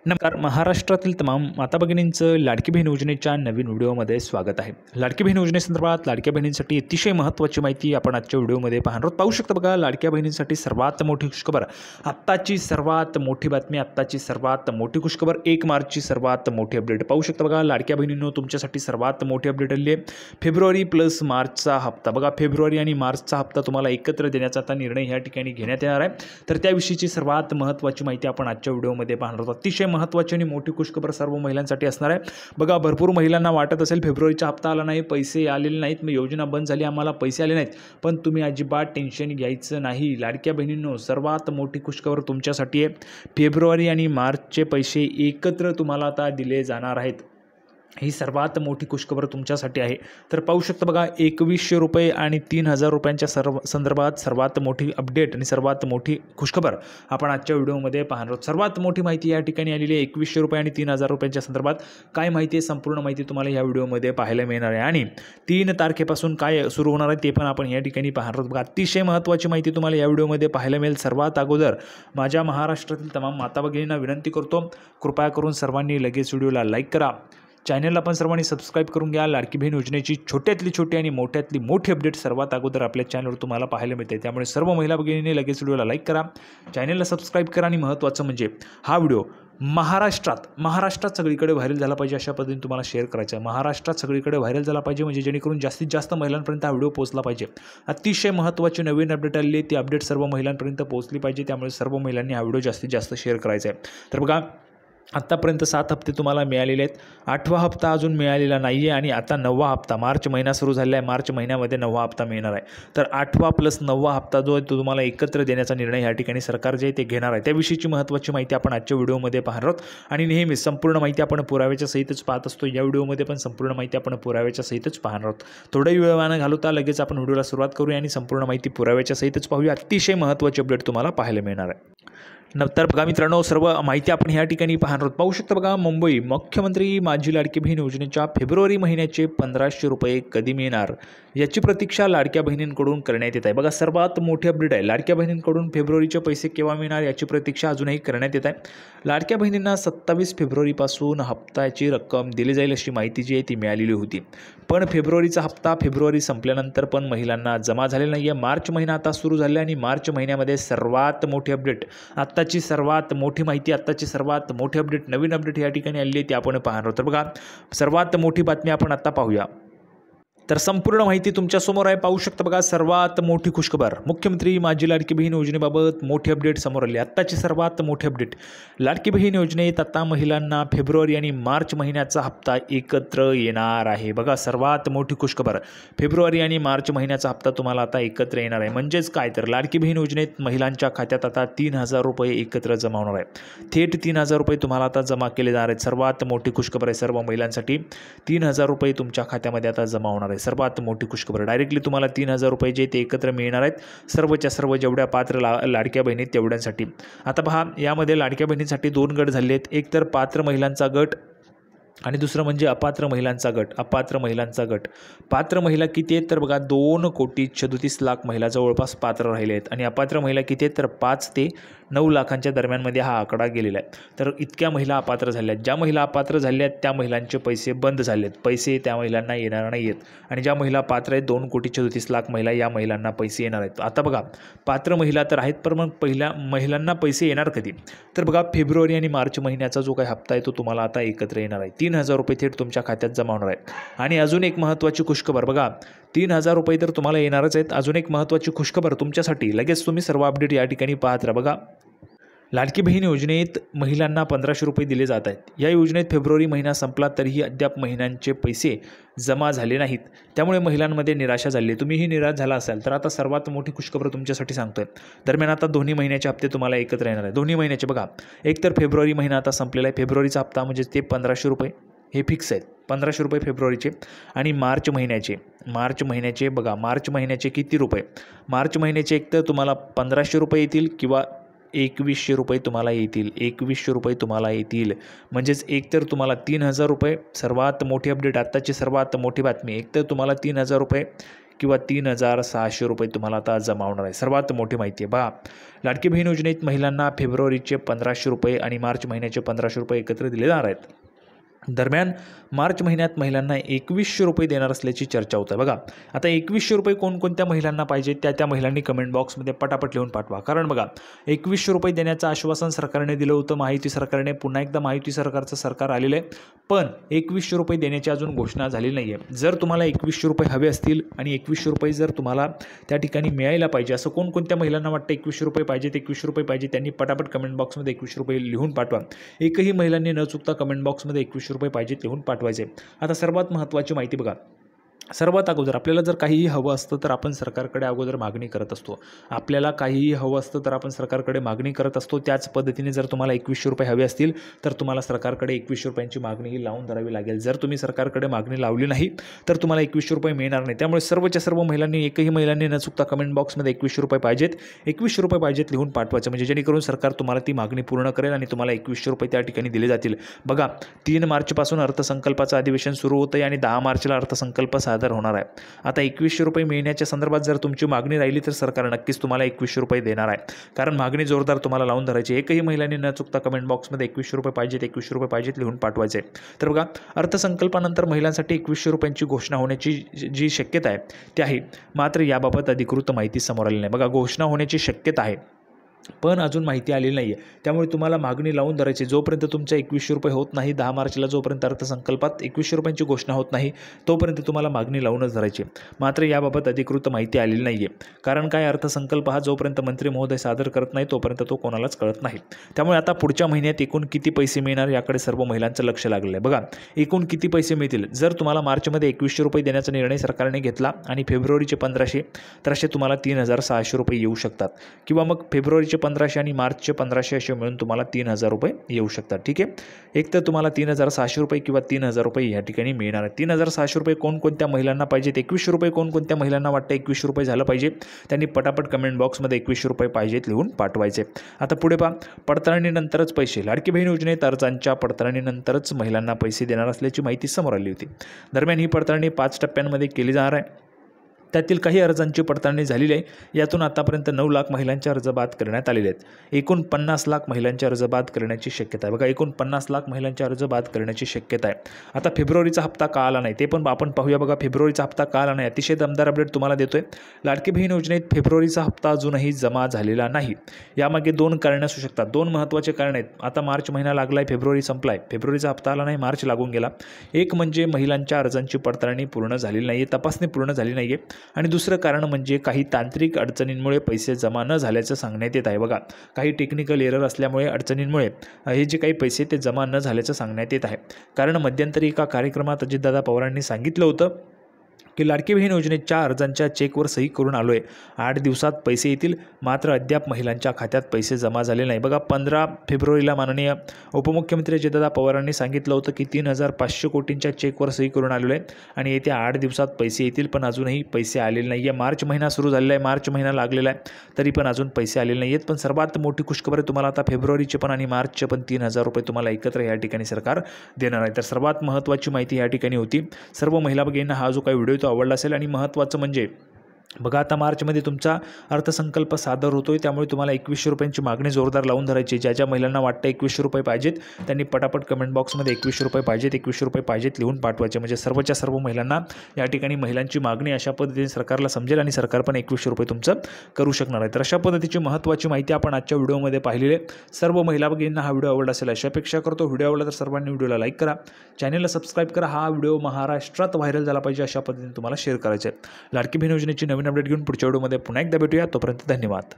नमस्कार. महाराष्ट्रातील तमाम माता भगिनींचं लाडकी बहीण योजनेच्या नवीन व्हिडिओमध्ये स्वागत आहे. लाडकी बहीण योजनेसंदर्भात लाडक्या बहिणींसाठी अतिशय महत्त्वाची माहिती आपण आजच्या व्हिडिओमध्ये पाहणार आहोत. पाहू शकता बघा, लाडक्या बहिणींसाठी सर्वात मोठी खुशखबर, आत्ताची सर्वात मोठी बातमी, आत्ताची सर्वात मोठी खुशखबर, 1 मार्चची सर्वात मोठी अपडेट. पाहू शकता बघा लाडक्या बहिणींनो, तुमच्यासाठी सर्वात मोठी अपडेट आली आहे. फेब्रुवारी प्लस मार्चचा हप्ता बघा, फेब्रुवारी आणि मार्चचा हप्ता तुम्हाला एकत्र देण्याचा आता निर्णय या ठिकाणी घेण्यात येणार आहे. तर त्याविषयीची सर्वात महत्त्वाची माहिती आपण आजच्या व्हिडिओमध्ये पाहणार आहोत. अतिशय महत्त्वाची आणि मोठी खुशखबर सर्व महिलांसाठी असणार आहे. बघा, भरपूर महिलांना वाटत असेल फेब्रुवारीचा हप्ता आला नाही, पैसे आलेले नाहीत, मग योजना बंद झाली, आम्हाला पैसे आले नाहीत. पण तुम्ही अजिबात टेन्शन घ्यायचं नाही. लाडक्या बहिणींनो, सर्वात मोठी खुशखबर तुमच्यासाठी आहे. फेब्रुवारी आणि मार्चचे पैसे एकत्र तुम्हाला आता दिले जाणार आहेत. ही सर्वात मोठी खुशखबर तुमच्यासाठी आहे. तर पाहू शकता बघा, 2100 रुपये आणि 3000 रुपयांच्या संदर्भात सर्वात मोठी अपडेट आणि सर्वात मोठी खुशखबर आपण आजच्या व्हिडिओमध्ये पाहणार आहोत. सर्वात मोठी माहिती या ठिकाणी आलेली आहे. 2100 रुपये आणि 3000 रुपयांच्या संदर्भात काय माहिती आहे, संपूर्ण माहिती तुम्हाला या व्हिडिओमध्ये पाहायला मिळणार आहे. आणि 3 तारखेपासून काय सुरू होणार आहे ते पण आपण या ठिकाणी पाहणार आहोत. बघा, अतिशय महत्त्वाची माहिती तुम्हाला या व्हिडिओमध्ये पाहायला मिळेल. सर्वात अगोदर माझ्या महाराष्ट्रातील तमाम माता भगिनींना विनंती करतो, कृपया करून सर्वांनी लगेच व्हिडिओला लाईक करा, चॅनलला पण सर्वांनी सबस्क्राईब करून घ्या. लाडकी बहीण योजनेची छोट्यातली छोटी आणि मोठ्यातली मोठी अपडेट सर्वात अगोदर आपल्या चॅनलवर तुम्हाला पाहायला मिळते. त्यामुळे सर्व महिला भगिनींनी लगेच व्हिडिओला लाईक करा, चॅनलला सबस्क्राईब करा. आणि महत्त्वाचं म्हणजे हा व्हिडिओ महाराष्ट्रात सगळीकडे व्हायरल झाला पाहिजे अशा पद्धतीने तुम्हाला शेअर करायचं आहे. महाराष्ट्रात सगळीकडे व्हायरल झाला पाहिजे, म्हणजे जेणेकरून जास्तीत जास्त महिलांपर्यंत हा व्हिडिओ पोहोचला पाहिजे. अतिशय महत्त्वाची नवीन अपडेट आलेली आहे, ती अपडेट सर्व महिलांपर्यंत पोहोचली पाहिजे. त्यामुळे सर्व महिलांनी हा व्हिडिओ जास्तीत जास्त शेअर करायचा आहे. तर बघा, आत्तापर्यंत 7 हप्ते तुम्हाला मिळालेले आहेत. 8वा हप्ता अजून मिळालेला नाही आहे आणि आता 9वा हप्ता, मार्च महिना सुरू झालेला आहे, मार्च महिन्यामध्ये 9वा हप्ता मिळणार आहे. तर 8वा प्लस 9वा हप्ता जो आहे तो तुम्हाला एकत्र देण्याचा निर्णय या ठिकाणी सरकार जे आहे ते घेणार आहे. त्याविषयीची महत्त्वाची माहिती आपण आजच्या व्हिडिओमध्ये पाहणार आहोत. आणि नेहमीच संपूर्ण माहिती आपण पुराव्याच्या सहितच पाहत असतो. या व्हिडिओमध्ये पण संपूर्ण माहिती आपण पुराव्याच्या सहितच पाहणार आहोत. थोडाही वेळ न घालवता लगेच आपण व्हिडिओला सुरुवात करूया आणि संपूर्ण माहिती पुराव्याच्या सहितच पाहूया. अतिशय महत्त्वाची अपडेट तुम्हाला पाहायला मिळणार आहे. तर बघा मित्रांनो, सर्व माहिती आपण ह्या ठिकाणी पाहणार आहोत. पाहू शकता बघा, मुंबई मुख्यमंत्री माझी लाडकी बहीण योजनेच्या फेब्रुवारी महिन्याचे 1500 रुपये कधी मिळणार याची प्रतीक्षा लाडक्या बहिणींकडून करण्यात येत आहे. बघा, सर्वात मोठी अपडेट आहे. लाडक्या बहिणींकडून फेब्रुवारीचे पैसे केव्हा मिळणार याची प्रतीक्षा अजूनही करण्यात येत आहे. लाडक्या बहिणींना 27 फेब्रुवारीपासून हप्त्याची रक्कम दिली जाईल अशी माहिती जी आहे ती मिळालेली होती. पण फेब्रुवारीचा हप्ता फेब्रुवारी संपल्यानंतर पण महिलांना जमा झालेला नाही आहे. मार्च महिना आता सुरू झाला आहे आणि मार्च महिन्यामध्ये सर्वात मोठी अपडेट, आत्ताची सर्वात मोठी माहिती, आत्ताची सर्वात मोठी अपडेट, नवीन अपडेट या ठिकाणी आलेली आहे, ती आपण पाहणार आहोत. तर बघा, सर्वात मोठी बातमी आपण आत्ता पाहूया. तर संपूर्ण माहिती तुमच्यासमोर आहे. पाहू शकता बघा, सर्वात मोठी खुशखबर, मुख्यमंत्री माझी लाडकी बहीण योजनेबाबत मोठी अपडेट समोर आली. आत्ताची सर्वात मोठी अपडेट, लाडकी बहीण योजनेत आता महिलांना फेब्रुवारी आणि मार्च महिन्याचा हप्ता एकत्र येणार आहे. बघा, सर्वात मोठी खुशखबर, फेब्रुवारी आणि मार्च महिन्याचा हप्ता तुम्हाला आता एकत्र येणार आहे. म्हणजेच काय, तर लाडकी बहीण योजनेत महिलांच्या खात्यात आता 3000 रुपये एकत्र जमा होणार आहे. थेट 3000 रुपये तुम्हाला आता जमा केले जाणार आहेत. सर्वात मोठी खुशखबर आहे सर्व महिलांसाठी. 3000 रुपये तुमच्या खात्यामध्ये आता जमा होणार आहे. सर्वात मोठी खुशखबर, डायरेक्टली तुम्हाला 3000 रुपये जे ते एकत्र मिळणार आहेत, सर्वच्या सर्व जेवढ्या पात्र लाडक्या बहिणी तेवढ्यांसाठी. आता पहा, यामध्ये लाडक्या बहिणींसाठी 2 गट झाले आहेत. एक तर पात्र महिलांचा गट आणि दुसरं म्हणजे अपात्र महिलांचा गट. अपात्र महिलांचा गट, पात्र महिला किती आहेत तर बघा, 2,37,00,000 महिला जवळपास पात्र राहिले आहेत. आणि अपात्र महिला किती आहेत तर 5 ते 9 लाखांच्या दरम्यानमध्ये हा आकडा गेलेला आहे. तर इतक्या महिला अपात्र झाल्या आहेत. ज्या महिला अपात्र झाल्या आहेत त्या महिलांचे पैसे बंद झाले आहेत, पैसे त्या महिलांना येणार नाही आहेत. आणि ज्या महिला पात्र आहेत, 2,37,00,000 महिला, या महिलांना पैसे येणार आहेत. आता बघा, पात्र महिला तर आहेत, पण मग पहिल्या महिलांना पैसे येणार कधी, तर बघा, फेब्रुवारी आणि मार्च महिन्याचा जो काही हप्ता आहे तो तुम्हाला आता एकत्र येणार आहे. 3000 रुपये थेट तुमच्या खात्यात जमा होणार आहेत. आणि अजून एक महत्त्वाची खुशखबर, बघा, 3000 रुपये तर तुम्हाला येणारच आहेत. अजून एक महत्त्वाची खुशखबर तुमच्यासाठी, लगेच तुम्ही सर्व अपडेट या ठिकाणी पाहत राहा. बघा, लाडकी बहीण योजनेत महिलांना 1500 रुपये दिले जात आहेत. या योजनेत फेब्रुवारी महिना संपला तरीही अद्याप महिलांचे पैसे जमा झाले नाहीत. त्यामुळे महिलांमध्ये निराशा झाली. तुम्हीही निराश झाला असाल तर आता सर्वात मोठी खुशखबर तुमच्यासाठी सांगतोय. दरम्यान आता दोन्ही महिन्याचे हप्ते तुम्हाला एकत्र येणार आहे. दोन्ही महिन्याचे बघा, एक तर फेब्रुवारी महिना आता संपलेला आहे, फेब्रुवारीचा हप्ता म्हणजे ते 1500 रुपये हे फिक्स आहेत. 1500 रुपये फेब्रुवारीचे. आणि मार्च महिन्याचे बघा, मार्च महिन्याचे किती रुपये, मार्च महिन्याचे एक तर तुम्हाला 1500 रुपये येतील किंवा 2100 रुपये तुम्हाला येतील. 2100 रुपये तुम्हाला येतील. म्हणजेच एकतर तुम्हाला 3000 रुपये, सर्वात मोठी अपडेट, आत्ताची सर्वात मोठी बातमी, एकतर तुम्हाला 3000 रुपये किंवा 3,600 रुपये तुम्हाला आता जमा होणार आहे. सर्वात मोठी माहिती आहे बघा, लाडकी बहीण योजनेत महिलांना फेब्रुवारीचे 1,500 रुपये आणि मार्च महिन्याचे 1,500 रुपये एकत्र दिले जाणार आहेत. दरम्यान मार्च महिन्यात महिलांना 2,100 रुपये देणार असल्याची चर्चा होत आहे. बघा आता 2,100 रुपये कोणकोणत्या महिलांना पाहिजे त्या महिलांनी कमेंट बॉक्समध्ये पटापट लिहून पाठवा. कारण बघा 2,100 रुपये देण्याचं आश्वासन सरकारने दिलं होतं, महायुती सरकारने. पुन्हा एकदा महायुती सरकारचं सरकार आलेलं आहे, पण 2,100 रुपये देण्याची अजून घोषणा झाली नाही आहे. जर तुम्हाला 2,100 रुपये हवे असतील आणि 2,100 रुपये जर तुम्हाला त्या ठिकाणी मिळायला पाहिजे, असं कोणकोणत्या महिलांना वाटतं 2,100 रुपये पाहिजेत, 2,100 रुपये पाहिजे, त्यांनी पटापट कमेंट बॉक्समध्ये 2,100 रुपये लिहून पाठवा. एकही महिलांनी न चुकता कमेंट बॉक्समध्ये 2,100 रुपये पाहिजेत लिहून पाठवायचे. आता सर्वात महत्त्वाची माहिती बघा, सर्वात अगोदर आपल्याला जर काहीही हवं असतं तर आपण सरकारकडे अगोदर मागणी करत असतो. आपल्याला काहीही हवं असतं तर आपण सरकारकडे मागणी करत असतो. त्याच पद्धतीने जर तुम्हाला 2,100 रुपये हवे असतील तर तुम्हाला सरकारकडे 2,100 रुपयांची मागणीही लावून धरावी लागेल. जर तुम्ही सरकारकडे मागणी लावली नाही तर तुम्हाला 2,100 रुपये मिळणार नाही. त्यामुळे सर्वच्या सर्व महिलांनी, एकही महिलांनी न चुकता कमेंट बॉक्समध्ये 2,100 रुपये पाहिजेत, 2,100 रुपये पाहिजेत लिहून पाठवायचं, म्हणजे जेणेकरून सरकार तुम्हाला ती मागणी पूर्ण करेल आणि तुम्हाला 2,100 रुपये त्या ठिकाणी दिले जातील. बघा 3 मार्चपासून अर्थसंकल्पाचं अधिवेशन सुरू होतं आहे आणि 10 मार्चला अर्थसंकल्प सादर होणार आहे. आता 2,100 रुपये मिळण्याच्या संदर्भात जर तुमची मागणी राहिली तर सरकार नक्कीच तुम्हाला 2,100 रुपये देणार आहे. कारण मागणी जोरदार तुम्हाला लावून धरायची. एकही महिलांनी न चुकता कमेंट बॉक्समध्ये 2,100 रुपये पाहिजेत, 2,100 रुपये पाहिजेत लिहून पाठवायचे. तर बघा अर्थसंकल्पानंतर महिलांसाठी 2,100 रुपयांची घोषणा होण्याची जी शक्यता आहे ती आहे, मात्र याबाबत अधिकृत माहिती समोर आली नाही. बघा घोषणा होण्याची शक्यता आहे पण अजून माहिती आलेली नाही आहे. त्यामुळे तुम्हाला मागणी लावून धरायची. जोपर्यंत तुमच्या 2,100 रुपये होत नाही, 10 मार्चला जोपर्यंत अर्थसंकल्पात 2,100 रुपयांची घोषणा होत नाही तोपर्यंत तुम्हाला मागणी लावूनच धरायची. मात्र याबाबत अधिकृत माहिती आलेली नाही आहे. कारण काय, अर्थसंकल्प हा जोपर्यंत मंत्री महोदय सादर करत नाही तोपर्यंत तो कोणालाच कळत नाही. त्यामुळे आता पुढच्या महिन्यात एकूण किती पैसे मिळणार याकडे सर्व महिलांचं लक्ष लागलेलं आहे. बघा एकूण किती पैसे मिळतील. जर तुम्हाला मार्चमध्ये 2,100 रुपये देण्याचा निर्णय सरकारने घेतला आणि फेब्रुवारीचे 1,500 तर असे तुम्हाला 3,600 रुपये येऊ शकतात, किंवा मग फेब्रुवारीचे 1,500 आणि मार्चचे 1,500 असे मिळून तुम्हाला 3,000 रुपये येऊ शकतात. ठीक आहे, एक तर तुम्हाला 3,600 रुपये किंवा 3,000 रुपये या ठिकाणी मिळणार आहे. 3,600 रुपये कोणकोणत्या महिलांना पाहिजेत, 2,100 रुपये कोणकोणत्या महिलांना वाटतं 2,100 रुपये झालं पाहिजे, त्यांनी पटापट कमेंट बॉक्समध्ये 2,100 रुपये पाहिजेत लिहून पाठवायचे. आता पुढे पहा, पडताळणीनंतरच पैसे. लाडकी बहीण योजनेत अर्जांच्या पडताळणीनंतरच महिलांना पैसे देणार असल्याची माहिती समोर आली होती. दरम्यान ही पडताळणी 5 टप्प्यांमध्ये केली जाणार आहे. त्यातील काही अर्जांची पडताळणी झालेली आहे. यातून आतापर्यंत 9 लाख महिलांचे अर्ज बाद करण्यात आलेले आहेत. एकूण 50 लाख महिलांचे अर्ज बाद करण्याची शक्यता आहे. बघा एकूण 50 लाख महिलांचे अर्ज बाद करण्याची शक्यता आहे. आता फेब्रुवारीचा हप्ता का आला नाही ते पण आपण पाहूया. बघा फेब्रुवारीचा हप्ता का आला नाही, अतिशय दमदार अपडेट तुम्हाला देतोय. लाडकी बहीण योजनेत फेब्रुवारीचा हप्ता अजूनही जमा झालेला नाही. यामागे 2 कारणे असू शकतात. 2 महत्त्वाचे कारण आहेत. आता मार्च महिना लागला आहे, फेब्रुवारी संपला आहे, फेब्रुवारीचा हप्ता आला नाही, मार्च लागून गेला. एक म्हणजे महिलांच्या अर्जांची पडताळणी पूर्ण झालेली नाही आहे, तपासणी पूर्ण झाली नाही आहे. आणि दुसरं कारण म्हणजे काही तांत्रिक अडचणींमुळे पैसे जमा न झाल्याचं सांगण्यात येत आहे. बघा काही टेक्निकल एरर असल्यामुळे, अडचणींमुळे हे जे काही पैसे ते जमा न झाल्याचं सांगण्यात येत आहे. कारण मध्यंतरी एका कार्यक्रमात अजितदादा पवारांनी सांगितलं होतं की लाडकी बहीण योजनेच्या अर्जांच्या चेकवर सही करून आलो आहे, 8 दिवसात पैसे येतील, मात्र अद्याप महिलांच्या खात्यात पैसे जमा झाले नाही. बघा 15 फेब्रुवारीला माननीय उपमुख्यमंत्री अजितदादा पवारांनी सांगितलं होतं की 3,500 कोटींच्या चेकवर सही करून आलेलो आहे आणि येत्या 8 दिवसात पैसे येतील, पण अजूनही पैसे आलेले नाही आहे. मार्च महिना सुरू झालेला आहे, मार्च महिना लागलेला आहे, तरी पण अजून पैसे आलेले नाही आहेत. पण सर्वात मोठी खुशखबर आहे तुम्हाला, आता फेब्रुवारीचे पण आणि मार्चचे पण 3,000 रुपये तुम्हाला एकत्र या ठिकाणी सरकार देणार आहे. तर सर्वात महत्त्वाची माहिती या ठिकाणी होती. सर्व महिला भगिनींना हा जो काही व्हिडिओ तो आवडला असेल. आणि महत्त्वाचं म्हणजे बघा आता मार्चमध्ये तुमचा अर्थसंकल्प सादर होतोय, त्यामुळे तुम्हाला 2,100 रुपयांची मागणी जोरदार लावून धरायची. ज्या ज्या महिलांना वाटतं 2,100 रुपये पाहिजेत त्यांनी पटापट कमेंट बॉक्समध्ये 2,100 रुपये पाहिजेत, 2,100 रुपये पाहिजेत लिहून पाठवायचे. म्हणजे सर्वच्या सर्व महिलांना या ठिकाणी महिलांची मागणी अशा पद्धतीने सरकारला समजेल आणि सरकार पण 2,100 रुपये तुमचं करू शकणार आहे. तर अशा पद्धतीची महत्त्वाची माहिती आपण आजच्या व्हिडिओमध्ये पाहिलेली आहे. सर्व महिला भगिनींना हा व्हिडिओ आवडला असेल अशी अपेक्षा करतो. व्हिडिओ आवडला तर सर्वांनी व्हिडिओला लाईक करा, चॅनलला सबस्क्राईब करा. हा व्हिडिओ महाराष्ट्रात व्हायरल झाला पाहिजे अशा पद्धतीने तुम्हाला शेअर करायचे आहे. लाडकी बहीण योजनेची नवीन अपडेट घेऊन पुढच्या व्हिडिओमध्ये पुन्हा एकदा भेटूया. तोपर्यंत धन्यवाद.